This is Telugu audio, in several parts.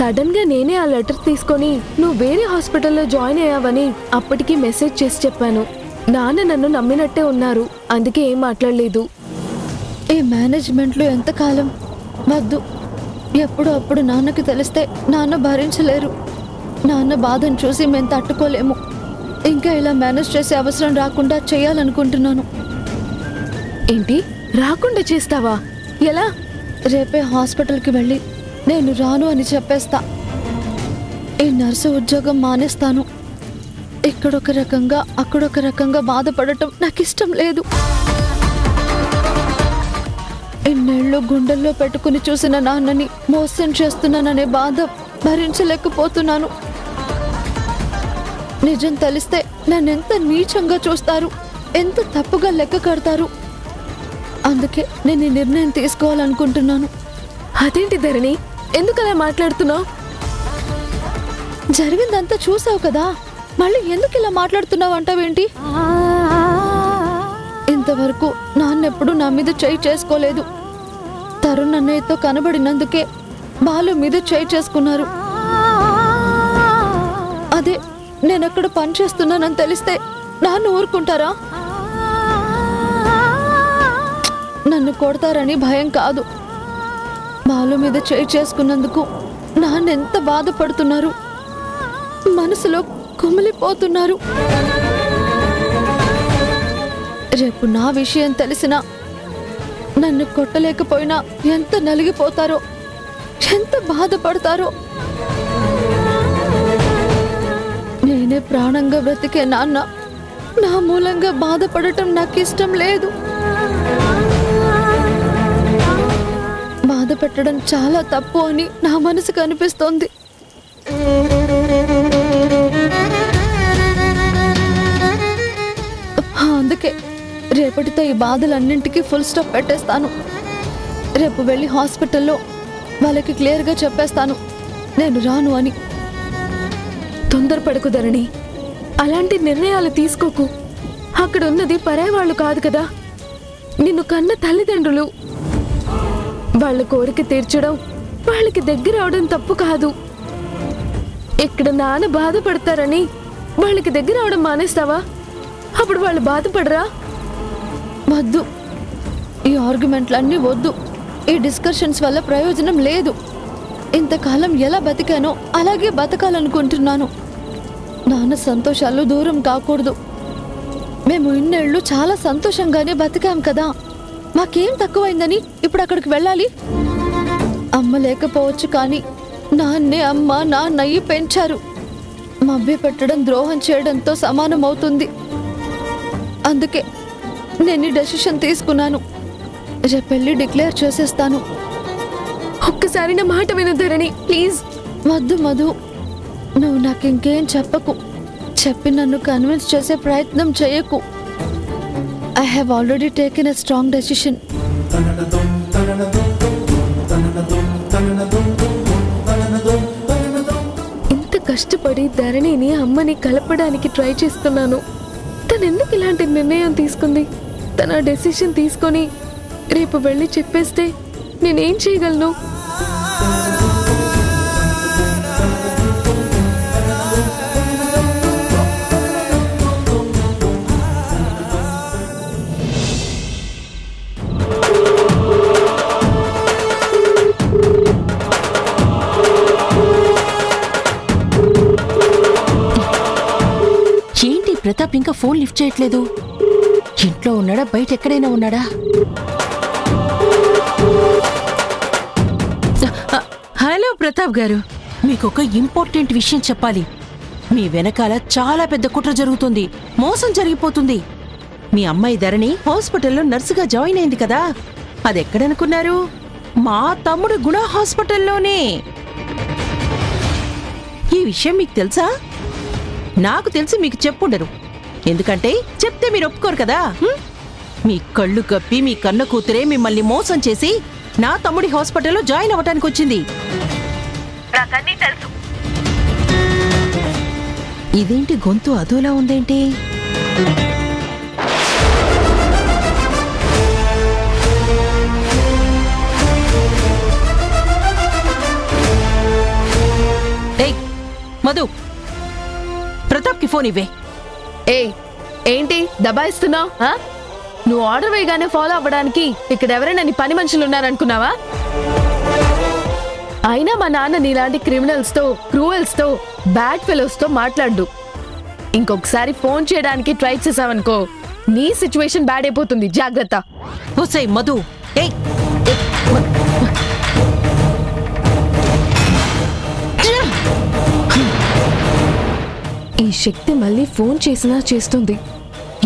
సడన్ గా నేనే ఆ లెటర్ తీసుకొని నువ్వు వేరే హాస్పిటల్లో జాయిన్ అయ్యావని అప్పటికి మెసేజ్ చేసి చెప్పాను. నాన్న నన్ను నమ్మినట్టే ఉన్నారు, అందుకే ఏం మాట్లాడలేదు. ఈ మేనేజ్మెంట్లో ఎంతకాలం? వద్దు. ఎప్పుడు అప్పుడు నాన్నకి తెలిస్తే నాన్న భరించలేరు. నాన్న బాధను చూసి మేము తట్టుకోలేము. ఇంకా ఇలా మేనేజ్ చేసే అవసరం రాకుండా చేయాలనుకుంటున్నాను. ఏంటి, రాకుండా చేస్తావా? ఎలా? రేపే హాస్పిటల్కి వెళ్ళి నేను రాను అని చెప్పేస్తా. ఈ నర్సు ఉద్యోగం మానేస్తాను. ఇక్కడొక రకంగా అక్కడొక రకంగా బాధపడటం నాకు ఇష్టం లేదు. ఇన్నేళ్ళు గుండెల్లో పెట్టుకుని చూసిన నాన్నని మోసం చేస్తున్నాననే బాధ భరించలేకపోతున్నాను. నిజం తెలిస్తే నన్నెంత నీచంగా చూస్తారు, ఎంత తప్పుగా లెక్క కడతారు. అందుకే నేను ఈ నిర్ణయం తీసుకోవాలనుకుంటున్నాను. అదేంటి ధరణి, ఎందుకలా మాట్లాడుతున్నావు? జరిగిందంతా చూసావు కదా, మళ్ళీ ఎందుకు ఇలా మాట్లాడుతున్నావు అంటావేంటి? ఇంతవరకు నాన్నెప్పుడు నా మీద చేయి చేసుకోలేదు. తరుణ్ అన్నయ్యతో కనబడినందుకే బాలు మీద చేయి చేసుకున్నారు. అదే నేనెక్కడ పని చేస్తున్నానని తెలిస్తే నాన్న ఊరుకుంటారా? నన్ను కొడతారని భయం కాదు. బాలు మీద చేయి చేసుకున్నందుకు నాన్న ఎంత బాధపడుతున్నారు, మనసులో కుమిలిపోతున్నారు. రేపు నా విషయం తెలిసినా నన్ను కొట్టలేకపోయినా ఎంత నలిగిపోతారో, ఎంత బాధపడతారో. నేనే ప్రాణంగా బ్రతికే నాన్న నా మూలంగా బాధపడటం నాకు ఇష్టం లేదు. బాధ పెట్టడం చాలా తప్పు అని నా మనసుకు అనిపిస్తోంది. అందుకే రేపటితో ఈ బాధలన్నింటికీ ఫుల్ స్టాప్ పెట్టేస్తాను. రేపు వెళ్ళి హాస్పిటల్లో వాళ్ళకి క్లియర్గా చెప్పేస్తాను నేను రాను అని. తొందరపడకు ధరణి, అలాంటి నిర్ణయాలు తీసుకోకు. అక్కడ ఉన్నది పరాయి వాళ్ళు కాదు కదా, నిన్ను కన్న తల్లిదండ్రులు. వాళ్ళ కోరిక తీర్చడం, వాళ్ళకి దగ్గర అవడం తప్పు కాదు. ఇక్కడ నాన్న బాధపడతారని వాళ్ళకి దగ్గర అవడం మానేస్తావా? అప్పుడు వాళ్ళు బాధపడరా? వద్దు, ఈ ఆర్గ్యుమెంట్లన్నీ వద్దు. ఈ డిస్కషన్స్ వల్ల ప్రయోజనం లేదు. ఇంతకాలం ఎలా బతికానో అలాగే బతకాలనుకుంటున్నాను. నాన్న సంతోషాలు దూరం కాకూడదు. మేము ఇన్నేళ్ళు చాలా సంతోషంగానే బతికాం కదా, మాకేం తక్కువైందని ఇప్పుడు అక్కడికి వెళ్ళాలి? అమ్మ లేకపోవచ్చు, కానీ నాన్నే అమ్మ నాన్నయ్యి పెంచారు. మభ్య పెట్టడం ద్రోహం చేయడంతో సమానం అవుతుంది. అందుకే నేను డెసిషన్ తీసుకున్నాను. రేపెళ్ళి డిక్లేర్ చేసేస్తాను. ఒక్కసారి నా మాట విను ధరణి, ప్లీజ్. వద్దు మధు, నువ్వు నాకు ఇంకేం చెప్పకు. చెప్పి నన్ను కన్విన్స్ చేసే ప్రయత్నం చేయకు. I have already taken a strong decision. ఇంత కష్టపడి ధరణిని అమ్మని కలపడానికి ట్రై చేస్తున్నాను. తను ఎందుకు ఇలాంటి నిర్ణయం తీసుకుంది? తన డెసిషన్ తీసుకొని రేపు వెళ్ళి చెప్పేస్తే నేనేం చేయగలను? ఏంటి ప్రతాప్ ఇంకా ఫోన్ లిఫ్ట్ చేయట్లేదు? ఇంట్లో ఉన్నాడా, బయట ఎక్కడైనా ఉన్నాడా? హలో ప్రతాప్ గారు, మీకొక ఇంపార్టెంట్ విషయం చెప్పాలి. మీ వెనకాల చాలా పెద్ద కుట్ర జరుగుతుంది, మోసం జరిగిపోతుంది. మీ అమ్మాయి ధరణి హాస్పిటల్లో నర్సుగా జాయిన్ అయింది కదా, అదెక్కడనుకున్నారు? మా తమ్ముడు గుణ హాస్పిటల్లోనే. ఈ విషయం మీకు తెలుసా? నాకు తెలిసి మీకు చెప్పుండరు, ఎందుకంటే చెప్తే మీరు ఒప్పుకోరు కదా. మీ కళ్ళు కప్పి మీ కన్న కూతురే మిమ్మల్ని మోసం చేసి నా తమ్ముడి హాస్పిటల్లో జాయిన్ అవ్వటానికి వచ్చింది. నాకన్నీ తెలుసు. ఇదేంటి గొంతు అదోలా ఉందేంటి? మధు, ప్రతాప్కి ఫోన్ ఇవ్వే. ఏయ్, ఏంటి దబాయిస్తున్నావు? నువ్వు ఆర్డర్ వేయగానే ఫాలో అవ్వడానికి ఇక్కడ ఎవరైనా నీ పని మనుషులు ఉన్నారనుకున్నావా? అయినా మా నాన్న నీలాంటి క్రిమినల్స్ తో, క్రూయల్స్ తో, బ్యాడ్ ఫెలోస్ తో మాట్లాడు. ఇంకొకసారి ఫోన్ చేయడానికి ట్రై చేసావనుకో, నీ సిచ్యువేషన్ బ్యాడ్ అయిపోతుంది. జాగ్రత్త. హుసై మధు, ఏయ్ ఈ శక్తి మళ్ళీ ఫోన్ చేసినా చేస్తుంది.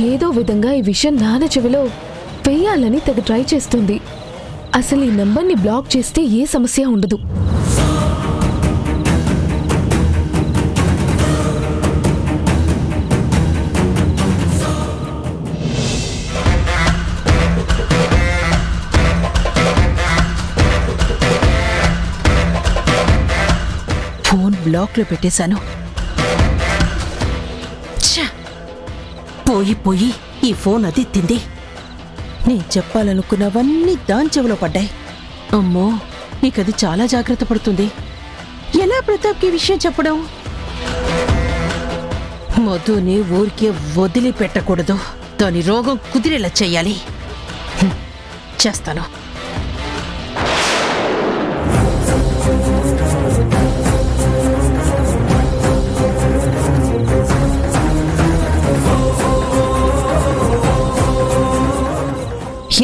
ఏదో విధంగా ఈ విషయం నాన్న చెవిలో వేయాలని తెగ ట్రై చేస్తుంది. అసలు ఈ నంబర్ని బ్లాక్ చేస్తే ఏ సమస్య ఉండదు. ఫోన్ బ్లాక్ లో పెట్టేశాను. పోయి పోయి ఈ ఫోన్ అది తింది. నేను చెప్పాలనుకున్నవన్నీ దాని చెవిలో పడ్డాయి. అమ్మో, నీకది చాలా జాగ్రత్త పడుతుంది. ఎలా ప్రతాప్కి విషయం చెప్పడం? మధుని ఊరికే వదిలిపెట్టకూడదు. దాని రోగం కుదిరేలా చెయ్యాలి. చేస్తాను.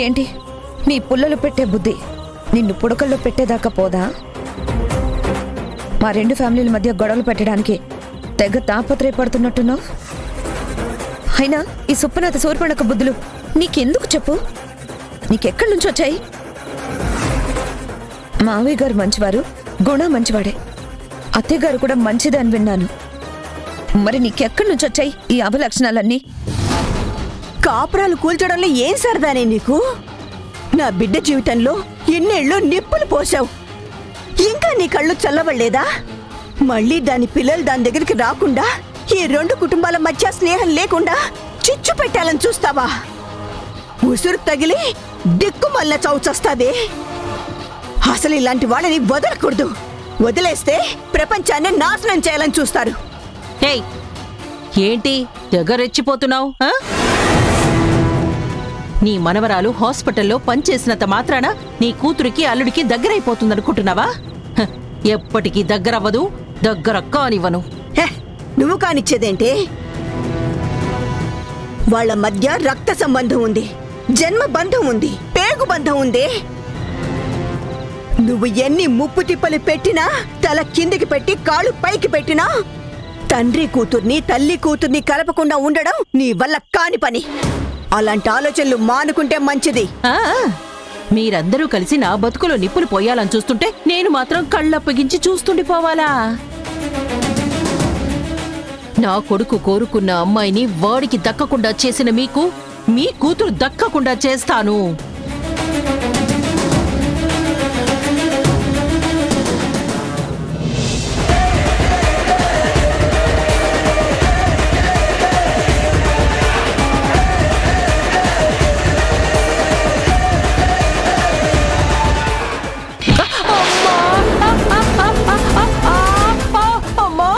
ఏంటి నీ పుల్లలు పెట్టే బుద్ధి నిన్ను పుడకల్లో పెట్టేదాకా పోదా? మా రెండు ఫ్యామిలీల మధ్య గొడవలు పెట్టడానికి తెగ తాపత్రయపడుతున్నట్టున్నావు. అయినా ఈ సుప్పనాథ సూర్పణక బుద్ధులు నీకెందుకు చెప్పు? నీకెక్కడి నుంచి వచ్చాయి? మావయ్య గారు మంచివారు, గుణ మంచివాడే. అత్తయ్య గారు కూడా మంచిదే అని విన్నాను. మరి నీకెక్కడి నుంచి వచ్చాయి ఈ అభలక్షణాలన్నీ? కాపురాలు కూల్చడంలో ఏం సరదానే నీకు? నా బిడ్డ జీవితంలో ఎన్నేళ్ళు నిప్పులు పోసావు. ఇంకా నీ కళ్ళు చల్లవలేదా? మళ్ళీ దాని పిల్లలు దాని దగ్గరికి రాకుండా, ఈ రెండు కుటుంబాల మధ్య స్నేహం లేకుండా చిచ్చు పెట్టాలని చూస్తావా? ఉసురు తగిలి దిక్కుమల్ల చౌచస్తాదే. అసలు ఇలాంటి వాళ్ళని వదలకూడదు. వదిలేస్తే ప్రపంచాన్ని నాశనం చేయాలని చూస్తారు. ఏయ్, ఏంటి దగ్గరెచ్చిపోతున్నావు? నీ మనవరాలు హాస్పిటల్లో పనిచేసినంత మాత్రాన నీ కూతురికి అల్లుడికి దగ్గరైపోతుందనుకుంటున్నావా? ఎప్పటికీ దగ్గరవ్వదు, దగ్గర కానివ్వను. నువ్వు కానిచ్చేదేంటి? వాళ్ళ మధ్య రక్త సంబంధం ఉంది, జన్మ బంధం ఉంది, పేగు బంధం ఉంది. నువ్వు ఎన్ని ముప్పు తిప్పలు పెట్టినా, తల కిందికి పెట్టి కాళ్ళు పైకి పెట్టినా, తండ్రి కూతుర్ని తల్లి కూతుర్ని కలపకుండా ఉండడం నీ వల్ల కాని పని. అలాంటి ఆలోచనలు మానుకుంటే మంచిది. మీరందరూ కలిసి నా బతుకులో నిప్పులు పోయాలని చూస్తుంటే నేను మాత్రం కళ్ళప్పగించి చూస్తుండిపోవాలా? నా కొడుకు కోరుకున్న అమ్మాయిని వాడికి దక్కకుండా చేసిన మీకు మీ కూతురు దక్కకుండా చేస్తాను.